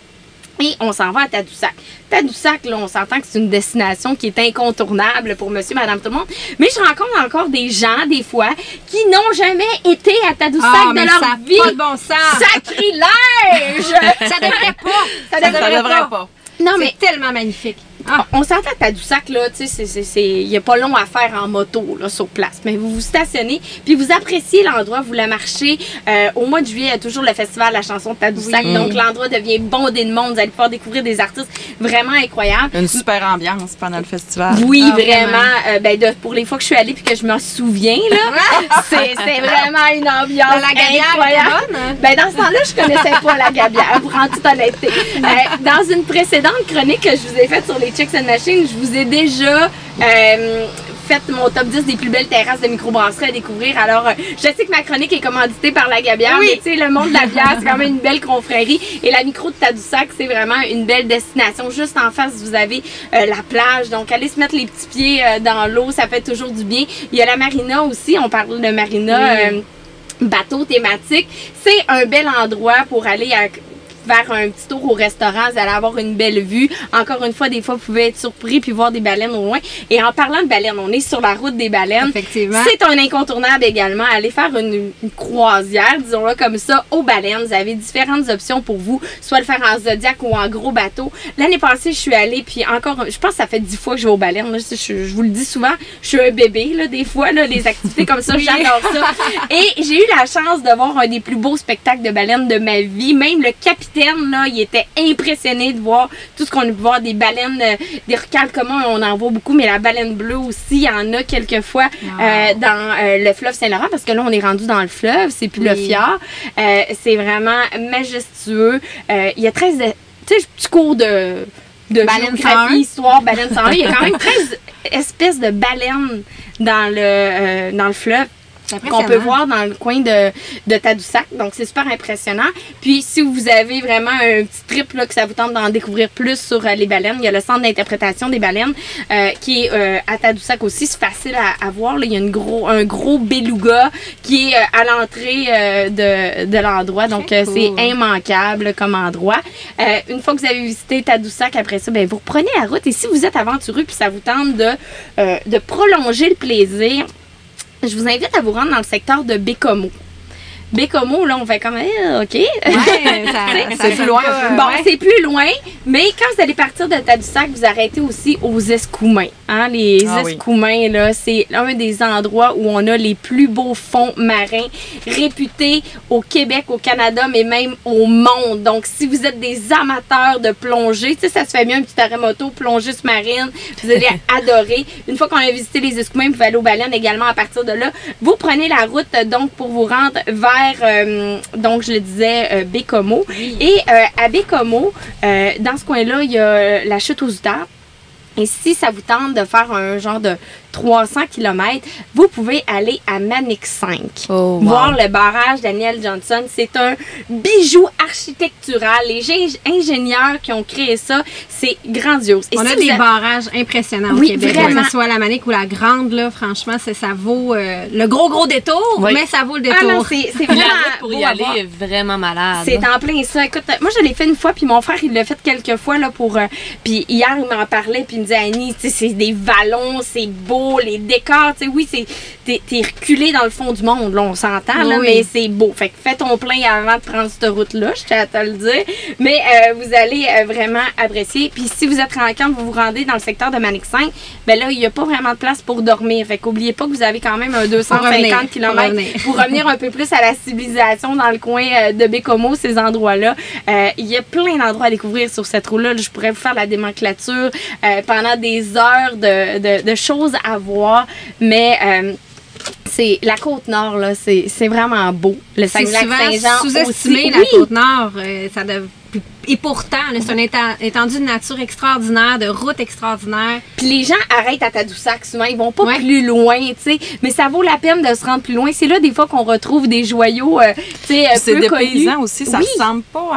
Et on s'en va à Tadoussac. Tadoussac, là, on s'entend que c'est une destination qui est incontournable pour monsieur, madame, tout le monde. Mais je rencontre encore des gens, des fois, qui n'ont jamais été à Tadoussac de leur vie. Pas de bon sens. Sacrilège! Ça devrait pas. Ça devrait pas. Non, C'est mais tellement magnifique. on s'entend à Tadoussac, là, tu sais, il n'y a pas long à faire en moto, là, sur place. Mais vous vous stationnez, puis vous appréciez l'endroit, vous la marchez. Au mois de juillet, il y a toujours le festival de la chanson de Tadoussac. Oui. Donc, l'endroit devient bondé de monde. Vous allez pouvoir découvrir des artistes vraiment incroyables. Une super ambiance pendant le festival. Oui, Ah, vraiment. Pour les fois que je suis allée puis que je m'en souviens, là, c'est vraiment une ambiance La Gabière incroyable. était bonne, hein? Ben, dans ce temps-là, je connaissais pas la Gabière, pour en toute honnêteté. Dans une précédente chronique que je vous ai faite sur les Chicks and Machines, je vous ai déjà fait mon top 10 des plus belles terrasses de microbrasserie à découvrir. Alors, je sais que ma chronique est commanditée par la Gabière, mais tu sais, le monde de la bière, c'est quand même une belle confrérie. Et la micro de Tadoussac, c'est vraiment une belle destination. Juste en face, vous avez la plage. Donc, allez se mettre les petits pieds dans l'eau, ça fait toujours du bien. Il y a la marina aussi, on parle de marina, bateau thématique. C'est un bel endroit pour aller faire un petit tour au restaurant, vous allez avoir une belle vue. Encore une fois, des fois, vous pouvez être surpris puis voir des baleines au loin. Et en parlant de baleines, on est sur la route des baleines. Effectivement. C'est un incontournable également. Allez faire une croisière, disons-le comme ça, aux baleines. Vous avez différentes options pour vous, soit le faire en Zodiac ou en gros bateau. L'année passée, je suis allée, puis encore, je pense que ça fait 10 fois que je vais aux baleines. Là, je vous le dis souvent, je suis un bébé, là, des fois, là, les activités comme ça, j'adore ça. Et j'ai eu la chance de voir un des plus beaux spectacles de baleines de ma vie. Même le capitaine, là, il était impressionné de voir tout ce qu'on a pu voir, des baleines, des requins communs, on en voit beaucoup, mais la baleine bleue aussi, il y en a quelques fois dans le fleuve Saint-Laurent, parce que là, on est rendu dans le fleuve, c'est plus le fjord. C'est vraiment majestueux. Il y a 13, tu sais, petit cours de géographie, histoire, baleine 101. Il y a quand même 13 espèces de baleines dans le fleuve. Qu'on peut voir dans le coin de Tadoussac. Donc, c'est super impressionnant. Puis, si vous avez vraiment un petit trip là, que ça vous tente d'en découvrir plus sur les baleines, il y a le centre d'interprétation des baleines qui est à Tadoussac aussi. C'est facile à voir. Là. Il y a un gros beluga qui est à l'entrée de l'endroit. Donc, c'est immanquable comme endroit. Une fois que vous avez visité Tadoussac, après ça, ben, vous reprenez la route. Et si vous êtes aventureux puis ça vous tente de prolonger le plaisir, je vous invite à vous rendre dans le secteur de Bécomo. Bécomo, là, on fait comme, OK. Ouais, c'est plus loin. Bon, c'est plus loin, mais quand vous allez partir de Tadoussac, vous arrêtez aussi aux Escoumins. Hein? Les Escoumins, là, c'est un des endroits où on a les plus beaux fonds marins réputés au Québec, au Canada, mais même au monde. Donc, si vous êtes des amateurs de plongée, tu sais, ça se fait bien un petit arrêt moto, plongée sous-marine, vous allez adorer. Une fois qu'on a visité les Escoumins, vous pouvez aller aux baleines également à partir de là. Vous prenez la route, donc, pour vous rendre vers donc je le disais, Bécomo. Oui. Et à Bécomo, dans ce coin-là, il y a la chute aux Outards. Et si ça vous tente de faire un genre de 300 km, vous pouvez aller à Manic 5. Voir le barrage Daniel Johnson. C'est un bijou architectural. Les ingénieurs qui ont créé ça, c'est grandiose. Et on a des barrages impressionnants au Québec. Vraiment. Que ce soit la Manic ou la Grande, là, franchement, ça vaut le gros détour, mais ça vaut le détour. Ah non, c'est vraiment la route pour y aller est vraiment malade. C'est en plein ça. Écoute, moi, je l'ai fait une fois, puis mon frère, il l'a fait quelques fois là, pour... puis hier, il m'en parlait, puis il me disait, Annie, c'est des vallons, c'est beau, les décors, tu sais, oui, t'es reculé dans le fond du monde, là, on s'entend, là, mais c'est beau. Fait que fais ton plein avant de prendre cette route-là, je tiens à te le dire. Mais vous allez vraiment apprécier. Puis si vous êtes en camp, vous vous rendez dans le secteur de Manic 5, ben là, il n'y a pas vraiment de place pour dormir. Fait qu'oubliez pas que vous avez quand même un 250 km pour revenir un peu plus à la civilisation dans le coin de Bécomo, ces endroits-là. Il y a plein d'endroits à découvrir sur cette route-là. Je pourrais vous faire la dénomenclature pendant des heures de choses à voir, mais c'est la Côte-Nord, là, c'est vraiment beau. Le Saguenay-Lac-Saint-Jean sous-estimé, la Côte-Nord, et pourtant, c'est une étendue de nature extraordinaire, de routes extraordinaires. Puis les gens arrêtent à Tadoussac souvent, ils vont pas plus loin, tu sais, mais ça vaut la peine de se rendre plus loin. C'est là des fois qu'on retrouve des joyaux, tu sais, c'est dépaysant aussi, ça ressemble pas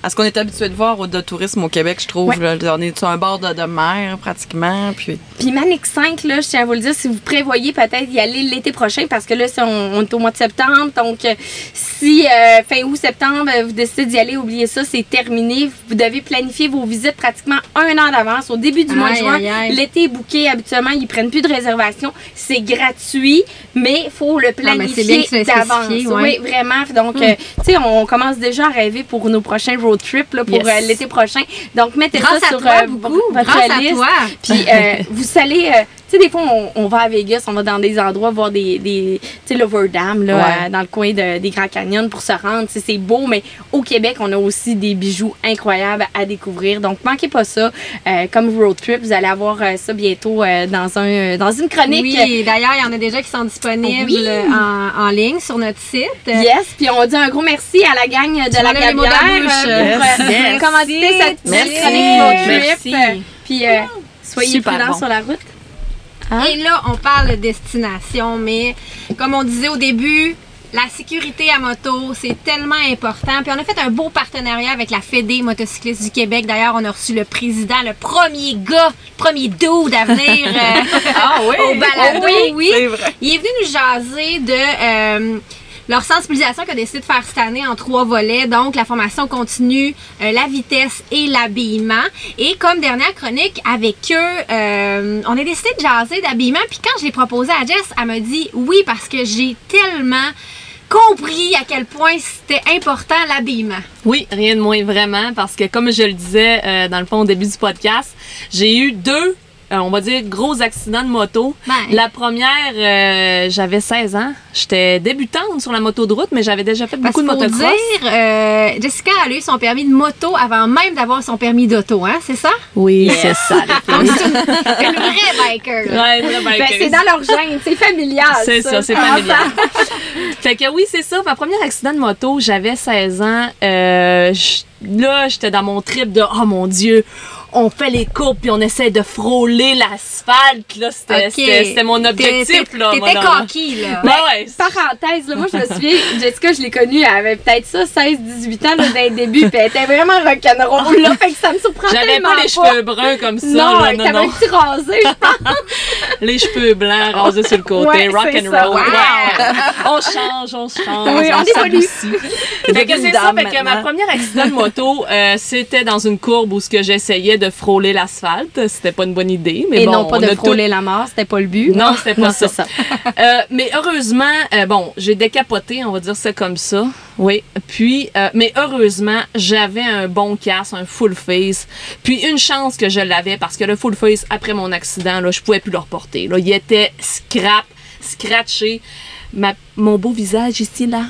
à ce qu'on est habitué de voir de tourisme au Québec, je trouve. Là, on est sur un bord de mer pratiquement, puis Manic 5, là, je tiens à vous le dire, si vous prévoyez peut-être y aller l'été prochain, parce que là, on est au mois de septembre, donc si fin août, septembre, vous décidez d'y aller, oubliez ça, c'est terminé. Vous devez planifier vos visites pratiquement un an d'avance. Au début du mois de juin, l'été est booké. Habituellement, ils prennent plus de réservation. C'est gratuit, mais il faut le planifier d'avance. Oui, vraiment. Donc, tu sais, on commence déjà à rêver pour nos prochains road trips là, pour l'été prochain. Donc, mettez ça sur votre liste. Puis, vous allez... tu sais, des fois, on va à Vegas, on va dans des endroits voir tu sais, l'Over Dam, là, dans le coin des Grands Canyons pour se rendre. C'est beau, mais au Québec, on a aussi des bijoux incroyables à découvrir. Donc, manquez pas ça. Comme road trip, vous allez avoir ça bientôt dans une chronique. Oui, d'ailleurs, il y en a déjà qui sont disponibles en ligne sur notre site. Yes, puis on dit un gros merci à la gang de la Gabière pour commanditer cette petite chronique road trip. Puis soyez Super prudents bon. sur la route. Et là, on parle de destination, mais comme on disait au début, la sécurité à moto, c'est tellement important. Puis on a fait un beau partenariat avec la Fédé motocycliste du Québec. D'ailleurs, on a reçu le président, le premier gars, le premier dude à venir au balado. Oui. C'est vrai. Il est venu nous jaser de leur sensibilisation qu'il a décidé de faire cette année en 3 volets. Donc, la formation continue, la vitesse et l'habillement. Et comme dernière chronique avec eux, on a décidé de jaser d'habillement. Puis quand je l'ai proposé à Jess, elle m'a dit oui parce que j'ai tellement compris à quel point c'était important l'habillement. Oui, rien de moins vraiment, parce que comme je le disais dans le fond au début du podcast, j'ai eu 2, on va dire, gros accidents de moto. Ben. La première, j'avais 16 ans. J'étais débutante sur la moto de route, mais j'avais déjà fait beaucoup de Parce qu'il faut motocross. dire, Jessica a eu son permis de moto avant même d'avoir son permis d'auto, hein, c'est ça? Oui, c'est ça. Donc, c'est une vraie biker. là. Ouais, là, ben, Ben, c'est dans leur gène, c'est familial. C'est ça, c'est familial. Fait que oui, c'est ça. Ma première accident de moto, j'avais 16 ans. Là, j'étais dans mon trip de « Oh mon Dieu! » On fait les courbes puis on essaie de frôler l'asphalte. Là, c'était mon objectif. Là, T'étais coquille, là. Ouais. Parenthèse, là, moi je me souviens, Jessica, je l'ai connue, elle avait peut-être ça, 16-18 ans là, dès le début, puis elle était vraiment rock'n'roll, là, fait que ça me surprend J'avais tellement pas les cheveux bruns comme ça. Non, là, t'avais un petit rasé, je pense. Les cheveux blancs rasés sur le côté, Ouais, rock c'est and ça. roll. Wow. Wow. On change. Oui, on évolue. Fait que c'est ça, fait que ma première accident de moto, c'était dans une courbe où ce que j'essayais de frôler l'asphalte. C'était pas une bonne idée, mais Et bon, non pas on de a frôler la mort, c'était pas le but. Non, c'était pas Non, ça. c'est ça. Mais heureusement, bon, j'ai décapoté, on va dire ça comme ça. Oui. Puis, mais heureusement, j'avais un bon casque, un full face. Puis une chance que je l'avais parce que le full face, après mon accident, là, je pouvais plus le reporter. Là. Il était scratché. Mon beau visage ici, là.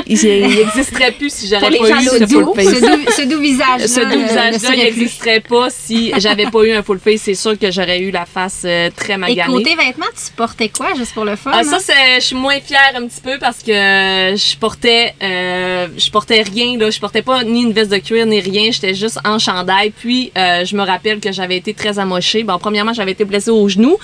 Il n'existerait plus si j'aurais Pour pas les eu gens ce d'audio, full face. Ce doux visage-là. Ce doux visage-là, il n'existerait pas si j'avais pas eu un full face. C'est sûr que j'aurais eu la face très Et maganée. côté vêtements, tu portais quoi, juste pour le fun? Ah, ça, je suis moins fière un petit peu parce que je portais rien, là. Je portais pas ni une veste de cuir ni rien. J'étais juste en chandail. Puis, je me rappelle que j'avais été très amochée. Bon, premièrement, j'avais été blessée au genou.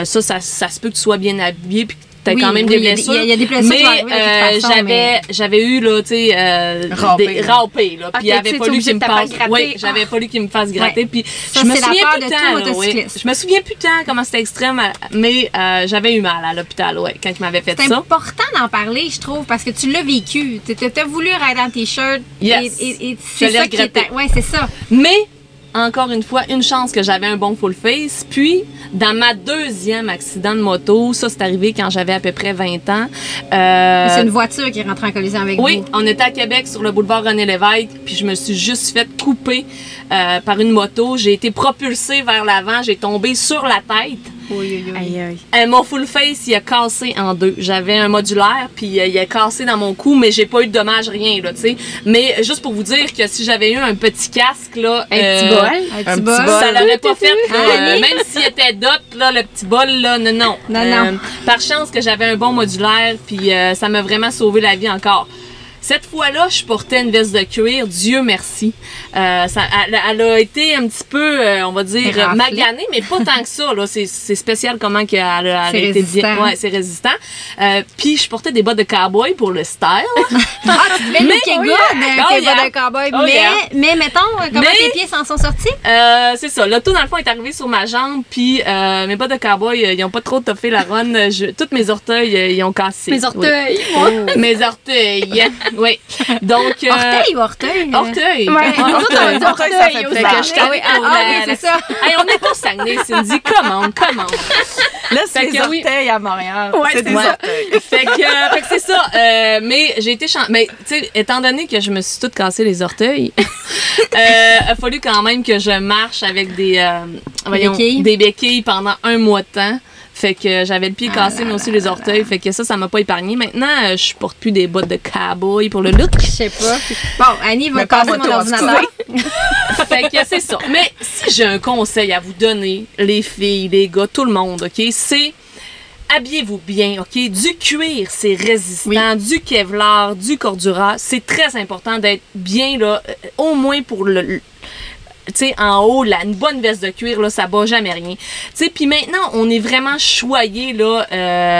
Ça se peut que tu sois bien habillée puis que t'as quand même des blessures. Il y a des blessures qui vont arriver de toute façon, j'avais eu, là, tu sais, Râpé, râpés, là. Puis, il Ok, avait tu sais, fallu t'es qu'il me obligé de te fasse, faire gratter. oui, j'avais fallu qu'il me fasse gratter. Puis, Ça, je me c'est la souviens peur plus de de tout temps, là, oui. motocycliste. Je me souviens plus de temps comment c'était extrême, mais j'avais eu mal à l'hôpital, ouais, quand il m'avait fait c'est ça. important d'en parler, je trouve, parce que tu l'as vécu. T'as voulu rester dans tes shirts. Yes. Et Je c'est l'ai ça qui regretté. était. Ouais, c'est ça. Mais, encore une fois, une chance que j'avais un bon full face. Puis, dans ma deuxième accident de moto, ça, c'est arrivé quand j'avais à peu près 20 ans. C'est une voiture qui est rentrée en collision avec Oui, vous. on était à Québec sur le boulevard René-Lévesque, puis je me suis juste fait couper par une moto. J'ai été propulsée vers l'avant, j'ai tombé sur la tête. Aïe, aïe. Mon full face, il a cassé en deux. J'avais un modulaire, puis il a cassé dans mon cou, mais j'ai pas eu de dommages, rien, là, tu sais. Mais juste pour vous dire que si j'avais eu un petit casque, là... Un petit bol. Un petit bol. bol. Ça l'aurait pas fait, là, Annie? même s'il était dot, là, le petit bol, là, non. Non. Par chance que j'avais un bon modulaire, puis ça m'a vraiment sauvé la vie encore. Cette fois-là, je portais une veste de cuir, Dieu merci. Elle a été un petit peu, on va dire, Raflée. maganée, mais pas tant que ça. Là. C'est spécial comment qu'elle a C'est été bien. résistant. Ouais, c'est résistant. Puis je portais des bottes de cowboy pour le style. Ah, tu devais looker good Oh, tes yeah. bas de cowboy. Oh, yeah. Mais mettons, comment Mais- tes pieds s'en sont sortis? C'est ça. L'auto, dans le fond, est arrivé sur ma jambe, puis mes bottes de cowboy, ils ont pas trop toffé la run. Toutes mes orteils, ils ont cassé. Mes orteils. Oui. Mes orteils. Oui. Donc. Orteil ou orteil? Orteil. Ouais, nous autres, on dit Orteil, ça orteil fait au plaisir. Saguenay. Fait que je oui, c'est ça. Hey, on est au Saguenay, Cindy. Commande. Là, c'est Fait les que oui. orteils à Montréal. Ouais, c'est des c'est ça. orteils. Fait que c'est ça. Mais j'ai été mais tu sais, étant donné que je me suis toute cassé les orteils, il a fallu quand même que je marche avec des Béquilles. des béquilles pendant un mois de temps. Fait que j'avais le pied cassé, mais aussi les orteils. Fait que ça m'a pas épargné. Maintenant, je porte plus des bottes de cowboy pour le look. Je sais pas. Bon, Annie va Mais pas casser moi, mon toi, ordinateur. Fait que c'est ça. Mais si j'ai un conseil à vous donner, les filles, les gars, tout le monde, OK, c'est habillez-vous bien, OK? Du cuir, c'est résistant, du Kevlar, du Cordura, c'est très important d'être bien, là, au moins pour tu sais, en haut, là, une bonne veste de cuir, là, ça bat jamais rien. Tu sais, puis maintenant, on est vraiment choyé, là,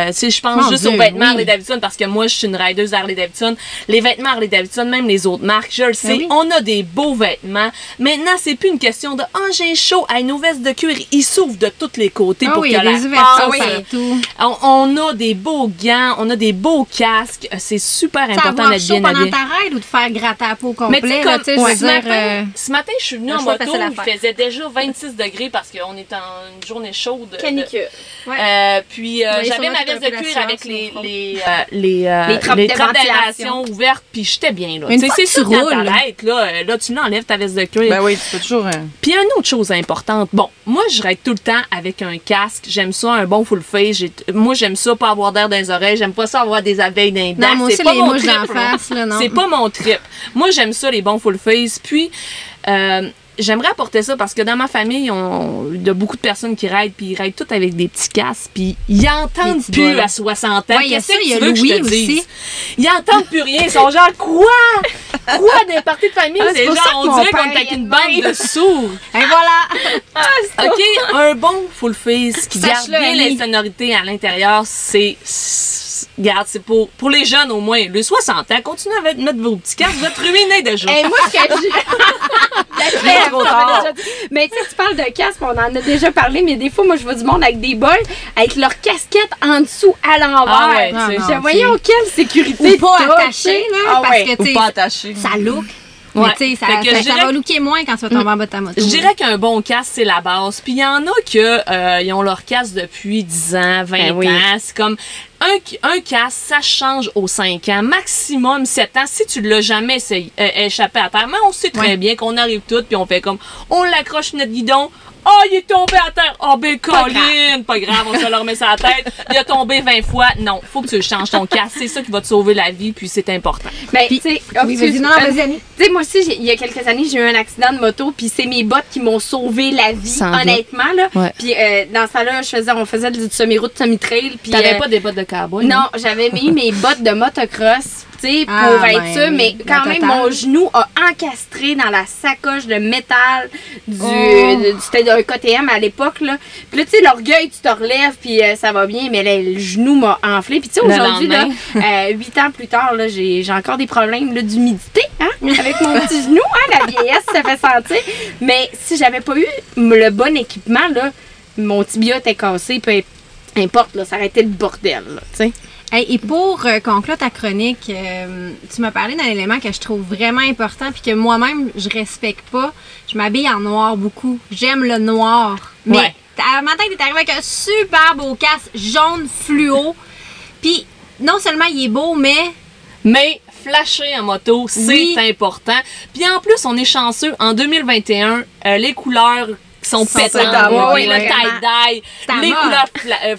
tu sais, je pense juste aux vêtements Harley-Davidson, parce que moi, je suis une rideuse Harley-Davidson. Les vêtements Harley-Davidson, même les autres marques, je le sais, on a des beaux vêtements. Maintenant, c'est plus une question de, j'ai chaud, nos vestes de cuir, ils s'ouvrent de tous les côtés pour que la partout. On a des beaux gants, on a des beaux casques. C'est super important d'être bien habillé. pendant ta ride ou de faire gratter la peau complet? Mais tu sais, là, ce matin, je suis venue en moto, il faisait déjà 26 degrés parce qu'on est en une journée chaude. Canicule. Puis j'avais ma veste de cuir avec les trappes d'aération ouvertes, puis j'étais bien. Là. C'est sûr quand t'arrêtes, là, tu l'enlèves ta veste de cuir. Ben oui, tu peux toujours... Puis une autre chose importante, bon, moi je ride tout le temps avec un casque, j'aime ça, un bon full face, moi j'aime ça pas avoir d'air dans les oreilles, j'aime pas ça avoir des abeilles dans les dents. Non, moi aussi, les mouches d'en face, là, non. C'est pas mon trip. Moi j'aime ça, les bons full face, puis... j'aimerais apporter ça parce que dans ma famille, il y a beaucoup de personnes qui raident, puis ils raident toutes avec des petits casques, puis ils entendent plus à 60 ans. Ouais, qu'est-ce que tu veux que je te dise? Ils entendent plus rien. Ils sont genre, quoi? Des parties de famille? C'est genre, on dirait qu'on est avec une bande de sourds. Et voilà! OK, un bon full face qui garde bien les sonorités à l'intérieur, regarde, c'est pour les jeunes au moins. Les 60 ans, continuez à mettre vos petits casques, vous êtes ruinés déjà. Et moi, ce que mais tu sais, tu parles de casque, on en a déjà parlé, mais des fois, moi, je vois du monde avec des bols, avec leur casquette en dessous à l'envers. Voyons quelle sécurité. Ou pas attaché, là, parce que, tu sais, pas attaché. Ça look. Mais tu sais, ça va looker moins quand tu vas tomber en bas de ta moto. Je dirais qu'un bon casque, c'est la base. Puis il y en a qui ont leur casque depuis 10 ans, 20 ans. C'est comme un casque, ça change aux 5 ans, maximum 7 ans. Si tu ne l'as jamais échappé à terre, mais on sait très bien qu'on arrive toutes puis on fait comme, on l'accroche sur notre guidon. Il est tombé à terre. Colline, pas grave, on se le remet sur la tête. Il a tombé 20 fois. Non, faut que tu changes ton casque. C'est ça qui va te sauver la vie, puis c'est important. Mais tu sais, moi aussi, il y a quelques années, j'ai eu un accident de moto, puis c'est mes bottes qui m'ont sauvé la vie, honnêtement. Là. Puis dans ce temps-là, on faisait du semi-route, semi-trail. T'avais pas des bottes de cowboy? Non, j'avais mis mes bottes de motocross. Pour être sûr, mais quand même, mon genou a encastré dans la sacoche de métal c'était un KTM à l'époque, là. Puis là, tu sais, l'orgueil, tu te relèves, puis ça va bien, mais là, le genou m'a enflé. Puis tu sais, aujourd'hui, 8 ans plus tard, là, j'ai encore des problèmes d'humidité, avec mon petit genou, la vieillesse, ça fait sentir. Mais si j'avais pas eu le bon équipement, là, mon tibia était cassé, peu importe, là, ça aurait été le bordel, là, tu sais. Hey, et pour conclure ta chronique, tu m'as parlé d'un élément que je trouve vraiment important puis que moi-même, je respecte pas. Je m'habille en noir beaucoup. J'aime le noir. Mais à matin, tu es arrivé avec un super beau casque jaune fluo. Puis non seulement il est beau, mais flasher en moto, c'est important. Puis en plus, on est chanceux. En 2021, les couleurs qui sont pétantes, le tie-dye, les couleurs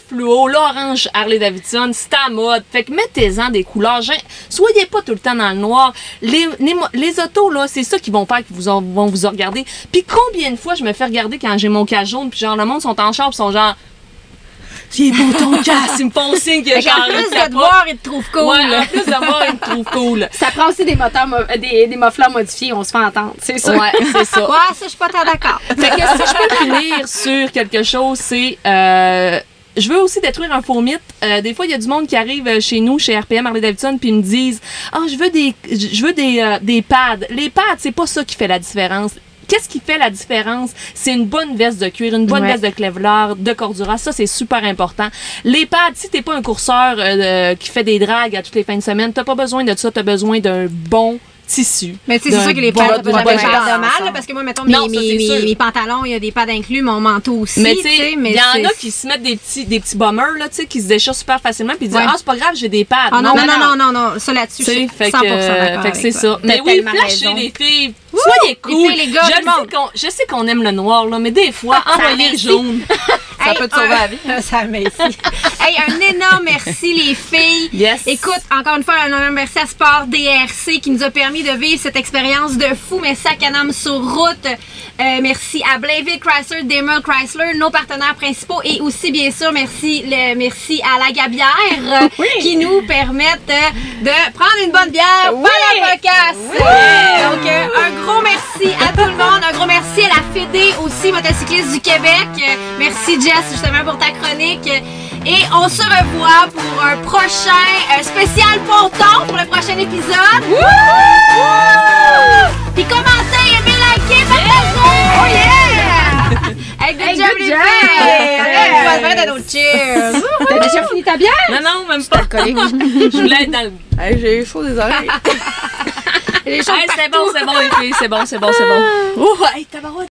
fluo, l'orange Harley-Davidson, c'est à mode. Fait que mettez-en des couleurs. Soyez pas tout le temps dans le noir. Les autos, là, c'est ça qui vont faire qu'ils vont vous regarder. Puis combien de fois je me fais regarder quand j'ai mon casque jaune, puis genre, le monde sont en char, puis sont genre... Il est beau ton casque, ils me font signe que genre. En plus de te voir, ils te trouvent cool. Ouais, en plus de voir, ils te trouvent cool. Ça prend aussi des moteurs, des mufflers modifiés, on se fait entendre, c'est ça. Ouais, c'est ça. Ouais, ça, je suis pas tant d'accord. Fait que si je peux finir sur quelque chose, c'est. Je veux aussi détruire un faux mythe. Des fois, il y a du monde qui arrive chez nous, chez RPM Harley-Davidson, puis ils me disent je veux des pads. Les pads, c'est pas ça qui fait la différence. Qu'est-ce qui fait la différence? C'est une bonne veste de cuir, une bonne veste de Kevlar, de Cordura. Ça, c'est super important. Les pads, si t'es pas un courseur qui fait des dragues à toutes les fins de semaine, t'as pas besoin de ça. T'as besoin d'un bon tissu. Mais tu sais, c'est sûr que les pads, ça peut jamais faire de mal, parce que moi, mettons, mes pantalons, il y a des pads inclus, mon manteau aussi. Mais tu sais, il y en a qui se mettent des petits bombers, là, tu sais, qui se déchirent super facilement, puis ils disent, c'est pas grave, j'ai des pads. Ah non, ça là-dessus, je suis 100% d'accord. Fait que c'est ça. Mais oui, flashez les filles. Soyez cool. Les gars, je sais qu'on aime le noir, là, mais des fois, envoyez le jaune. Ça peut te sauver la vie. Ça merci. Hey, un énorme merci, les filles. Yes. Écoute, encore une fois, un énorme merci à Sport DRC qui nous a permis de vivre cette expérience de fou. Merci à Can-Am sur route. Merci à Blainville Chrysler, Daimler Chrysler, nos partenaires principaux. Et aussi, bien sûr, merci à la Gabière qui nous permettent de prendre une bonne bière pour la podcast. Donc, un gros merci à tout le monde. Un gros merci à la aussi motocycliste du Québec. Merci Jess justement pour ta chronique. Et on se revoit pour un prochain spécial ponton pour le prochain épisode. Puis commentez, aimez, likez, partagez! Oh yeah! Hey, good job, les filles! On va faire de nos cheers! T'as déjà fini ta bière? Non, même pas. Je voulais être dans le... Hey, j'ai chaud des oreilles. Hey, c'est bon, les filles. C'est bon. Oh, hey, tabarouette.